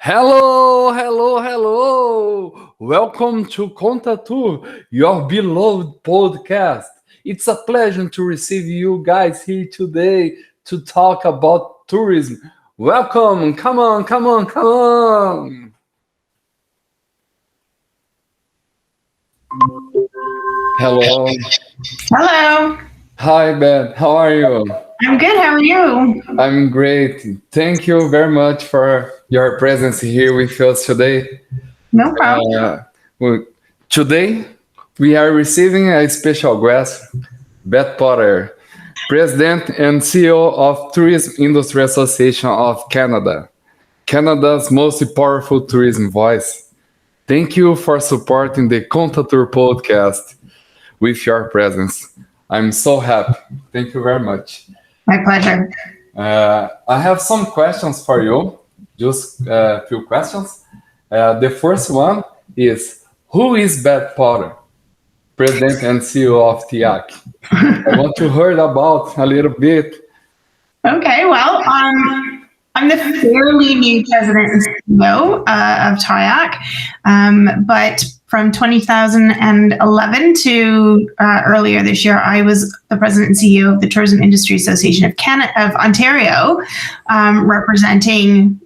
Hello, hello, hello. Welcome to ContaTour, your beloved podcast. It's a pleasure to receive you guys here today to talk about tourism. Welcome. Come on, come on, come on. Hello. Hello. Hi, Beth. How are you? I'm good. How are you? I'm great. Thank you very much for your presence here with us today. No problem. Well, today, we are receiving a special guest, Beth Potter, President and CEO of Tourism Industry Association of Canada, Canada's most powerful tourism voice. Thank you for supporting the ContaTour podcast with your presence. I'm so happy. Thank you very much. My pleasure. I have some questions for you, just a few questions. The first one is, who is Beth Potter, President and CEO of TIAC? I want to hear about a little bit. Okay. Well, I'm the fairly new president and CEO of TIAC, but from 2011 to earlier this year, I was the president and CEO of the Tourism Industry Association of Ontario, representing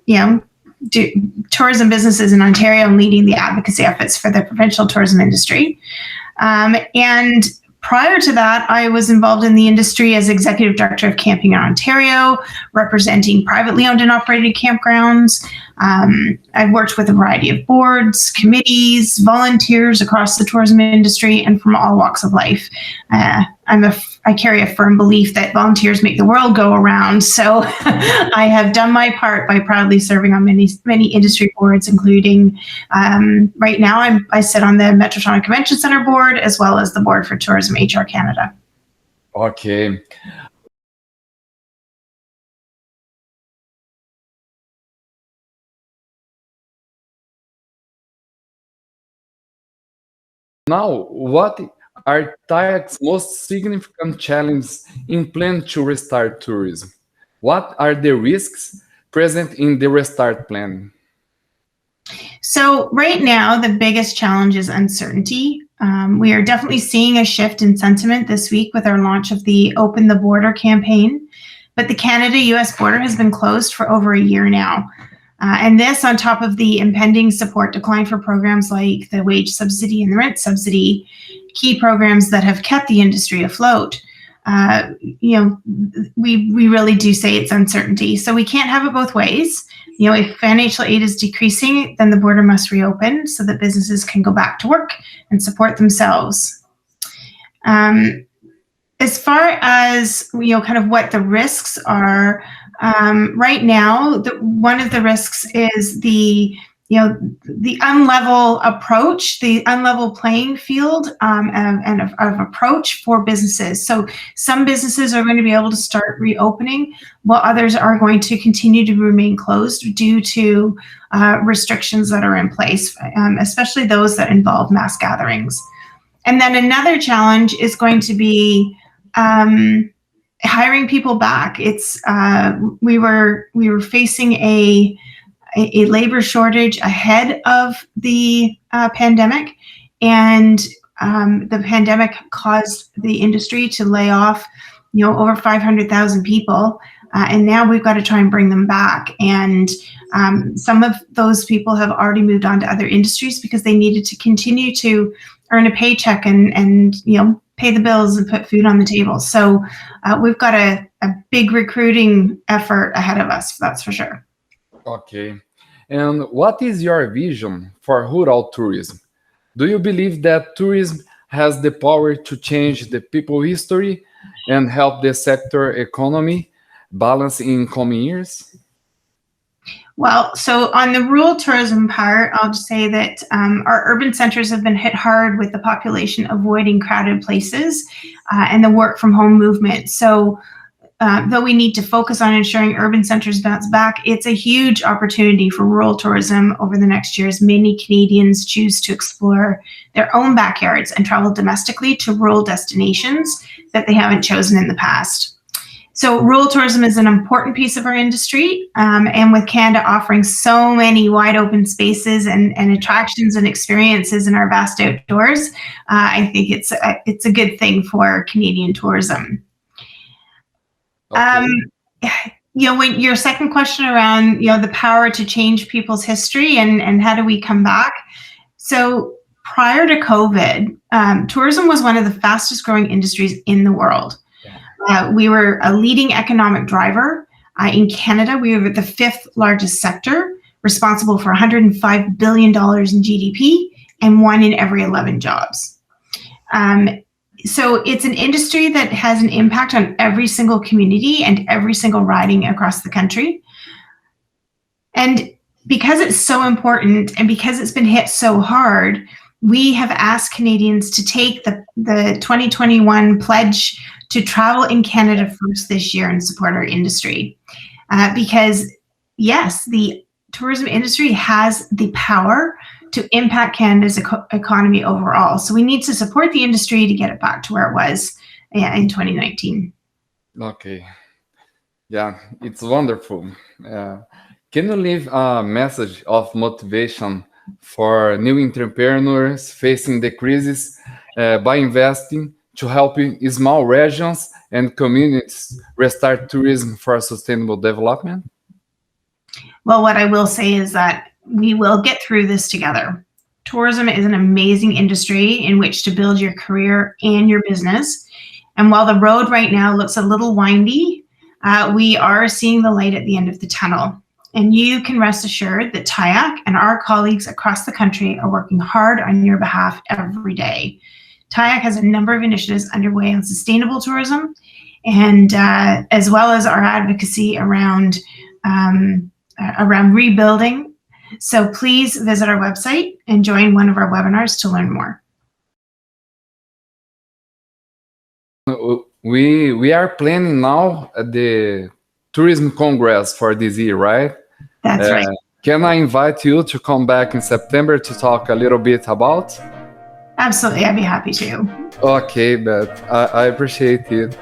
tourism businesses in Ontario and leading the advocacy efforts for the provincial tourism industry. And prior to that, I was involved in the industry as executive director of Camping in Ontario, representing privately owned and operated campgrounds. I've worked with a variety of boards, committees, volunteers across the tourism industry and from all walks of life. I carry a firm belief that volunteers make the world go around. So I have done my part by proudly serving on many industry boards, including right now I sit on the Metro Toronto Convention Centre board as well as the board for Tourism HR Canada. Okay. Now, what are TIAC's most significant challenges in plan to restart tourism? What are the risks present in the restart plan? So right now, the biggest challenge is uncertainty. We are definitely seeing a shift in sentiment this week with our launch of the Open the Border campaign. But the Canada-US border has been closed for over a year now. And this on top of the impending support decline for programs like the wage subsidy and the rent subsidy, key programs that have kept the industry afloat. We really do say it's uncertainty. So we can't have it both ways. If financial aid is decreasing, then the border must reopen so that businesses can go back to work and support themselves. As far as kind of what the risks are, right now, one of the risks is the unlevel approach, the unlevel playing field, and of approach for businesses. So some businesses are going to be able to start reopening, while others are going to continue to remain closed due to restrictions that are in place, especially those that involve mass gatherings. And then another challenge is going to be hiring people back. It's we were facing a labor shortage ahead of the pandemic, and the pandemic caused the industry to lay off, over 500,000 people, and now we've got to try and bring them back. And some of those people have already moved on to other industries because they needed to continue to earn a paycheck and pay the bills and put food on the table. So we've got a big recruiting effort ahead of us, that's for sure. Okay. And what is your vision for rural tourism? Do you believe that tourism has the power to change the people history and help the sector economy balance in coming years? Well, so on the rural tourism part, I'll just say that our urban centers have been hit hard with the population avoiding crowded places and the work from home movement. So though we need to focus on ensuring urban centers bounce back, it's a huge opportunity for rural tourism over the next year as many Canadians choose to explore their own backyards and travel domestically to rural destinations that they haven't chosen in the past. So rural tourism is an important piece of our industry, and with Canada offering so many wide open spaces and attractions and experiences in our vast outdoors, I think it's a good thing for Canadian tourism. Okay. When your second question around the power to change people's history and how do we come back? So prior to COVID, tourism was one of the fastest growing industries in the world. We were a leading economic driver. In Canada, we were the 5th largest sector, responsible for $105 billion in GDP and 1 in every 11 jobs. So it's an industry that has an impact on every single community and every single riding across the country. And because it's so important and because it's been hit so hard, we have asked Canadians to take the 2021 pledge to travel in Canada first this year and support our industry. Because yes, the tourism industry has the power to impact Canada's economy overall. So we need to support the industry to get it back to where it was in 2019. Okay. Yeah, it's wonderful. Can you leave a message of motivation for new entrepreneurs facing the crisis by investing to help small regions and communities restart tourism for sustainable development? Well, what I will say is that we will get through this together. Tourism is an amazing industry in which to build your career and your business. And while the road right now looks a little windy, we are seeing the light at the end of the tunnel. And you can rest assured that TIAC and our colleagues across the country are working hard on your behalf every day. TIAC has a number of initiatives underway on sustainable tourism, and as well as our advocacy around rebuilding. So please visit our website and join one of our webinars to learn more. We are planning now the Tourism Congress for this year, right? That's right. Can I invite you to come back in September to talk a little bit about? Absolutely, I'd be happy to. Okay, Beth, I appreciate it.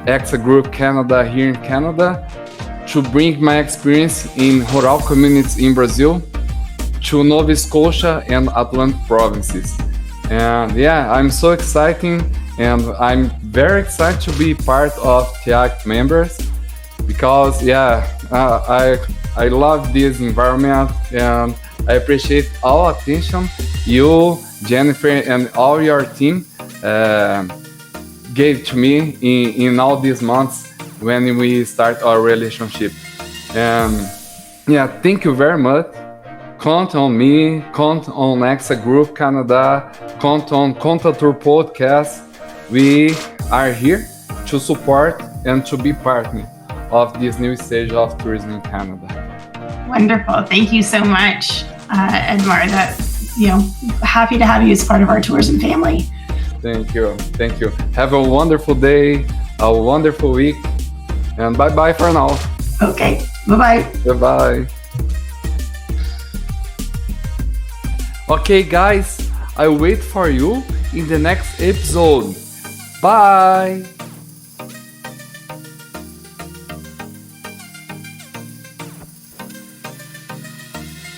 EXA Group Canada here in Canada to bring my experience in rural communities in Brazil to Nova Scotia and Atlantic provinces. And yeah, I'm so excited, and I'm very excited to be part of TIAC members because I love this environment, and I appreciate all attention you, Jennifer, and all your team gave to me in all these months when we start our relationship. And yeah, thank you very much. Count on me, count on EXA Group Canada, count on ContaTour podcast. We are here to support and to be partner of this new stage of tourism in Canada. Wonderful. Thank you so much, Edmar. Happy to have you as part of our tourism family. Thank you. Thank you. Have a wonderful day, a wonderful week, and bye-bye for now. Okay. Bye-bye. Bye-bye. Okay, guys, I'll wait for you in the next episode. Bye!